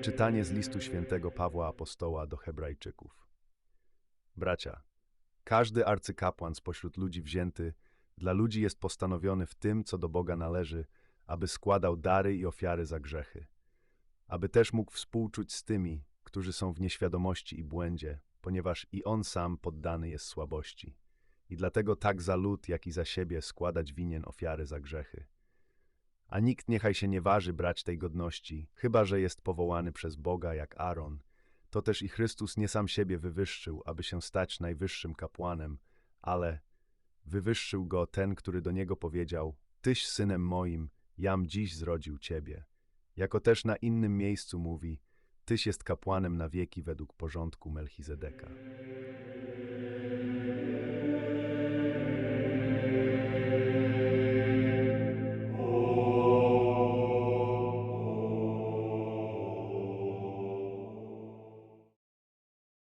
Czytanie z listu świętego Pawła Apostoła do Hebrajczyków. Bracia, każdy arcykapłan spośród ludzi wzięty dla ludzi jest postanowiony w tym, co do Boga należy, aby składał dary i ofiary za grzechy, aby też mógł współczuć z tymi, którzy są w nieświadomości i błędzie, ponieważ i on sam poddany jest słabości. I dlatego tak za lud, jak i za siebie składać winien ofiary za grzechy. A nikt niechaj się nie waży brać tej godności, chyba że jest powołany przez Boga jak Aaron. To też i Chrystus nie sam siebie wywyższył, aby się stać najwyższym kapłanem, ale wywyższył go ten, który do niego powiedział: Tyś synem moim, jam dziś zrodził ciebie. Jako też na innym miejscu mówi: Tyś jest kapłanem na wieki według porządku Melchizedeka.